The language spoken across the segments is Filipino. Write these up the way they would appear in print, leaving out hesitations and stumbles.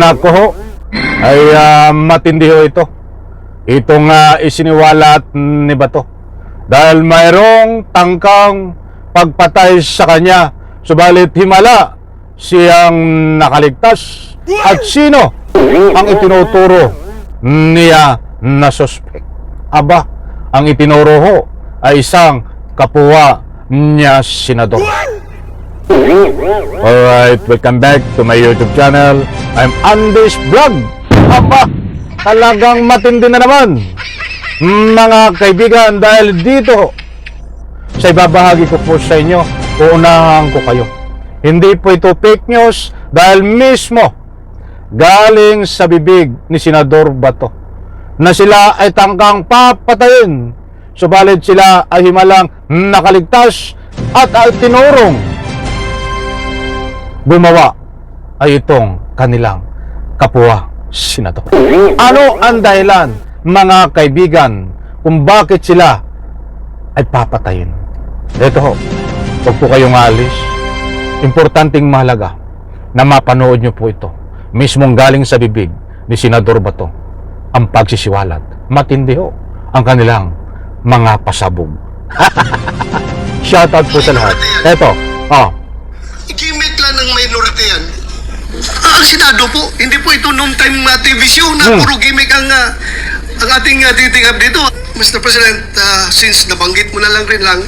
Nako ho, ay matindi ho ito. Itong isiniwalat ni Bato. Dahil mayroong tangkang pagpatay sa kanya. Subalit himala siyang nakaligtas. At sino ang itinuturo niya na suspect? Aba, ang itinuro ho ay isang kapwa niya senador. Alright, welcome back to my YouTube channel. I'm Andy's Vlog. Aba, talagang matindi na naman, mga kaibigan, dahil dito sa ibabahagi ko po sa inyo, uunahan ko kayo. Hindi po ito fake news dahil mismo galing sa bibig ni Senador Bato na sila ay tangkang papatayin, subalit sila ay himalang nakaligtas at tinurong gumawa ay itong kanilang kapwa senador. Ano ang dahilan, mga kaibigan, kung bakit sila ay papatayin? Ito ho, huwag po kayong alis. Importanteng mahalaga na mapanood nyo po ito. Mismong galing sa bibig ni Senador Bato ang pagsisiwalat. Matindi ho ang kanilang mga pasabog. Shoutout po sa lahat. Ito, gimmick lang ng minority yan. Ang Senado po, hindi po ito noong time TV show na puro gimmick ang ating titingab dito. Mr. President, since nabanggit mo na lang rin lang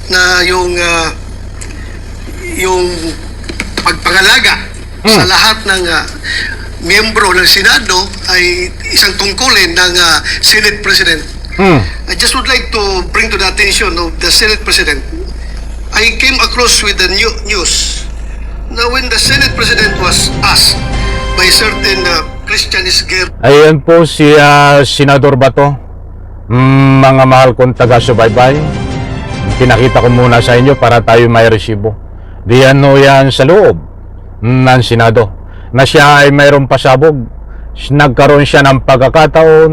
na yung pagpangalaga sa lahat ng miyembro ng Senado ay isang tungkulin ng Senate President. I just would like to bring to the attention of the Senate President. I came across with the news na when the Senate President was asked by certain Christian Isguer. Ayan po si Senador Bato. Mga mahal kong taga-subaybay, pinakita ko muna sa inyo para tayo may resibo. Diyan no yan sa loob ng Senado na siya ay mayroong pasabog. Nagkaroon siya ng pagkakataon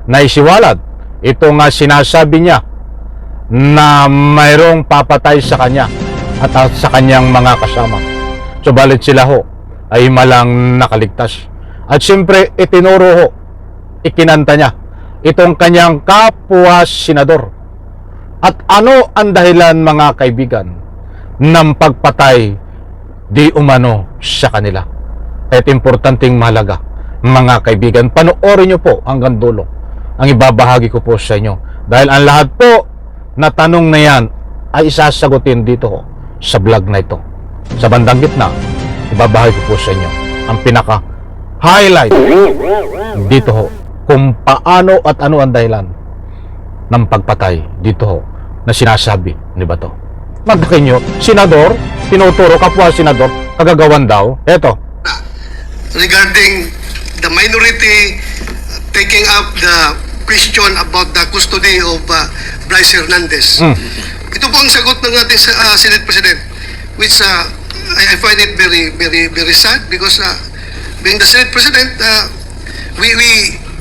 na isiwalat ito nga sinasabi niya na mayroong papatay sa kanya at sa kanyang mga kasama. Subalit sila ho ay malang nakaligtas. At siyempre itinuro ho, ikinanta niya itong kanyang kapwa senador. At ano ang dahilan, mga kaibigan, ng pagpatay di umano sa kanila? At importanteng mahalaga, mga kaibigan, panoorin niyo po hanggang dulo ang ibabahagi ko po sa inyo. Dahil ang lahat po na tanong na yan ay isasagutin dito ho, sa vlog na ito. Sa bandang gitna, ibabahagi ko po sa inyo ang pinaka-highlight dito ho, kung paano at ano ang dahilan ng pagpatay dito ho na sinasabi ni Bato. Magbakin nyo, senador, tinuturo, kapwa senador, kagagawan daw. Eto. Regarding the minority taking up the question about the custody of Bryce Hernandez. Ito po ang sagot ng ating Senate President, which I find it very sad because being the Senate President,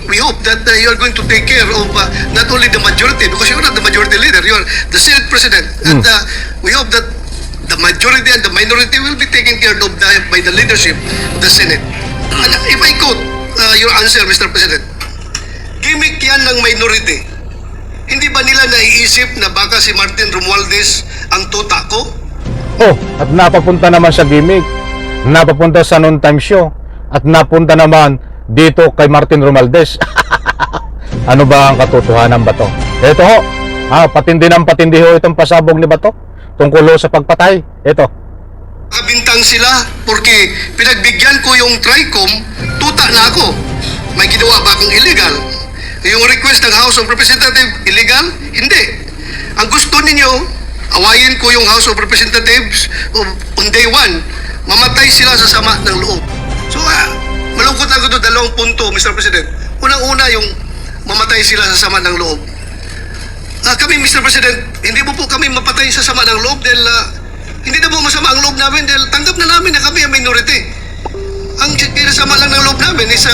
we hope that you are going to take care of not only the majority, because you're not the majority leader, you're the Senate President, and we hope that the majority and the minority will be taken care of by the leadership of the Senate. And if I quote your answer, Mr. President, gimmick yan ng minority. Hindi ba nila naiisip na baka si Martin Romualdez ang tuta ko? Oh, at napapunta naman sa gimmick, napapunta sa noon-time show, at napunta naman dito kay Martin Romualdez. Ano ba ang katotohanan, Bato? Ito ho, patindi ng patindi ho itong pasabog ni Bato tungkol ho sa pagpatay. Ito. Kabintang sila porque pinagbigyan ko yung TRICOM, tuta na ako. May ginawa ba akong illegal? Yung request ng House of Representatives, illegal? Hindi. Ang gusto ninyo, awayin ko yung House of Representatives on day one. Mamatay sila sa sama ng loob. So, malungkot lang ko ito, dalawang punto, Mr. President. Unang-una, yung mamatay sila sa sama ng loob. Kami, Mr. President, hindi mo po kami mapatay sa sama ng loob dahil hindi na po masama ang loob namin dahil tanggap na namin na kami ang minority. Ang kinasama lang ng loob namin is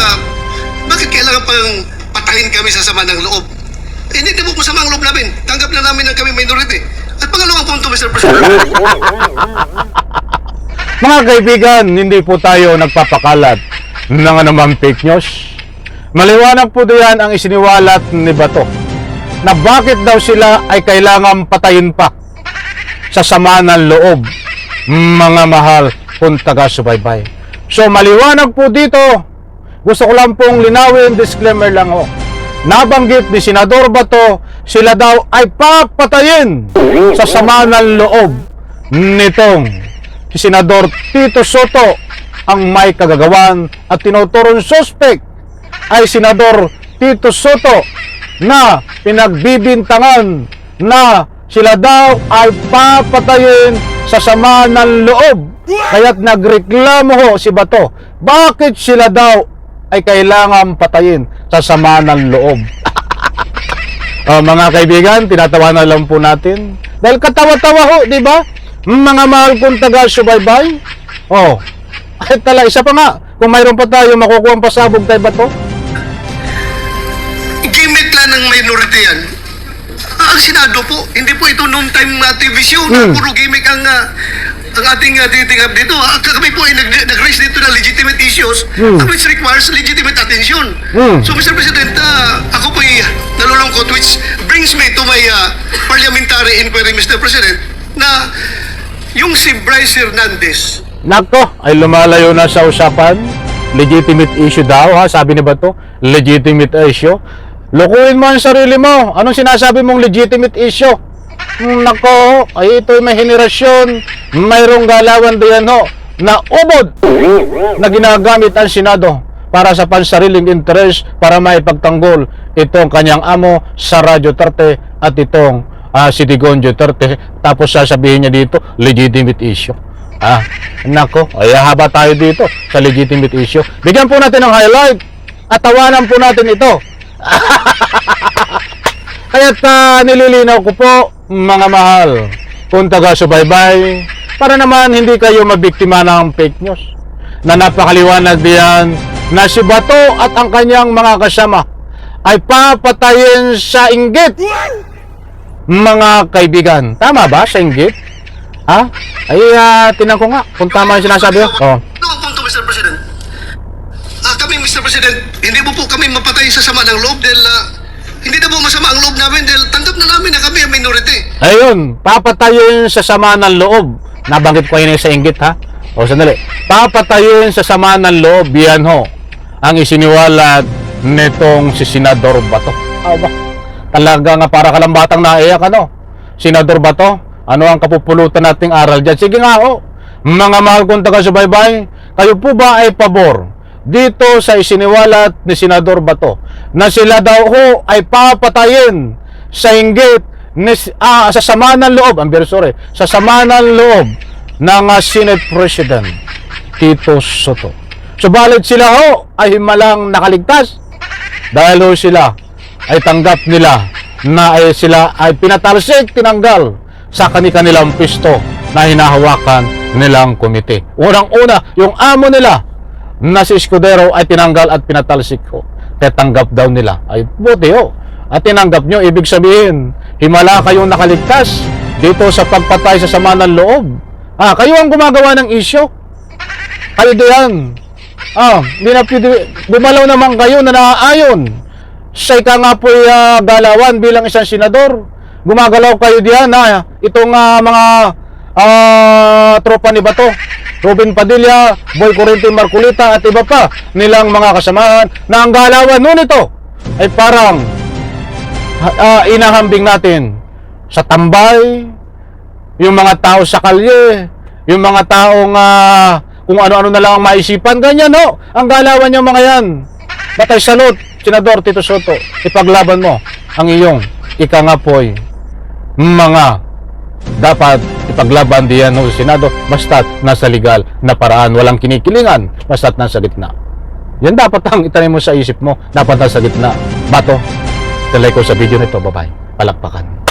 bakit kailangan pang patayin kami sa sama ng loob? Hindi na po masama ang loob namin. Tanggap na namin na kami minority. At pangalawang punto, Mr. President. Mga kaibigan, hindi po tayo nagpapakalat ng naman fake news. Maliwanag po diyan ang isiniwalat ni Bato na bakit daw sila ay kailangan patayin pa sa sama ng loob, mga mahal kung taga-subaybay. So maliwanag po dito, gusto ko lang pong linawin, disclaimer lang ho. Nabanggit ni Senador Bato, sila daw ay papatayin sa sama ng loob nitong si Senador Tito Soto. Ang may kagagawan at tinuturong suspect ay Senador Tito Soto na pinagbibintangan na sila daw ay papatayin sa sama ng loob. Kaya't nagreklamo ho si Bato, bakit sila daw ay kailangan patayin sa sama ng loob? Mga kaibigan, tinatawanan lang po natin dahil katawa-tawa ho, di ba? Mga mahal kong taga-subaybay. Ay tala, isa pa nga, kung mayroon pa tayo makukuha ang pasabog kay Bato. Gimmick lang ng minority yan. Ang Senado po, hindi po ito noon time TV show na puro gimmick ang ating titingap dito. Kami po ay nag-raise dito na legitimate issues which requires legitimate attention. So Mr. President, ako po ay nalulungkot, which brings me to my parliamentary inquiry, Mr. President, na yung si Bryce Hernandez, Nako, ay lumalayo na sa usapan. Legitimate issue daw, ha? Sabi ni Bato, legitimate issue. Lukuin mo ang sarili mo. Anong sinasabi mong legitimate issue? Nako, ay ito'y may henerasyon. Mayroong galawan diyan ho na ubod na ginagamit ang Senado para sa pansariling interest para maipagtanggol itong kanyang amo sa Radyo Duterte at itong si Digong Duterte. Tapos sasabihin niya dito, legitimate issue. Nako, ay haba tayo dito sa legitimate issue. Bigyan po natin ng highlight at tawanan po natin ito. Kaya't nililinaw ko po, mga mahal kung taga-subaybay, para naman hindi kayo mabiktima ng fake news na napakaliwanag diyan na si Bato at ang kanyang mga kasama ay papatayin sa inggit. Mga kaibigan, tama ba sa inggit? Ay, tinan ko nga kung tama yung sinasabi ko. Ito ang punto, Mr. President. Kami, Mr. President, hindi mo po kami mapatay sa sama ng loob dahil hindi na po masama ang loob namin dahil tanggap na namin na kami ang minority. Ayun, papatayin sa sama ng loob. Nabanggit ko yun sa inggit, ha? Sandali. Papatayin sa sama ng loob, yan ho, ang isiniwalat nitong si Senador Bato. Talaga nga para kalambatang naiyak, Senador Bato, ano ang kapupulutan nating aral dyan? Sige nga ho, mga mahal kong taga-subaybay, kayo po ba ay pabor dito sa isiniwalat ni Senador Bato na sila daw ho ay papatayin sa inggit sa sama ng loob, sa sama ng loob ng Senate President Tito Soto? Subalit sila ho ay himalang nakaligtas dahil ho sila ay tanggap nila na sila ay pinatalsik, tinanggal sa kanilang pisto na hinahawakan nilang komite. Unang-una, yung amo nila na si Escudero ay tinanggal at pinatalsik ko. Tetanggap daw nila. Ay buti ho. At tinanggap nyo, ibig sabihin, himala kayong nakaligtas dito sa pagpatay sa sama ng loob. Kayo ang gumagawa ng isyo. Kayo diyan. Bumalaw naman kayo na naaayon. Sa ika nga po'y galawan bilang isang senador. Gumagalaw kayo diyan itong mga tropa ni Bato, Robin Padilla, Boy Corinto Marculita at iba pa nilang mga kasamahan na ang galawan nun ito ay parang inahambing natin sa tambay, yung mga tao sa kalye, yung mga taong kung ano-ano na lang ang maisipan, ganyan ang galawan yung mga yan. Batay salute, Senador Tito Soto, ipaglaban mo ang iyong ika nga po'y mga dapat ipaglaban diyan ng Senado basta't nasa legal na paraan, walang kinikilingan, basta't nasa gitna. Yan dapat ang itanim mo sa isip mo, dapat nasa gitna. Bato, talay ko sa video nito, bye-bye. Palakpakan.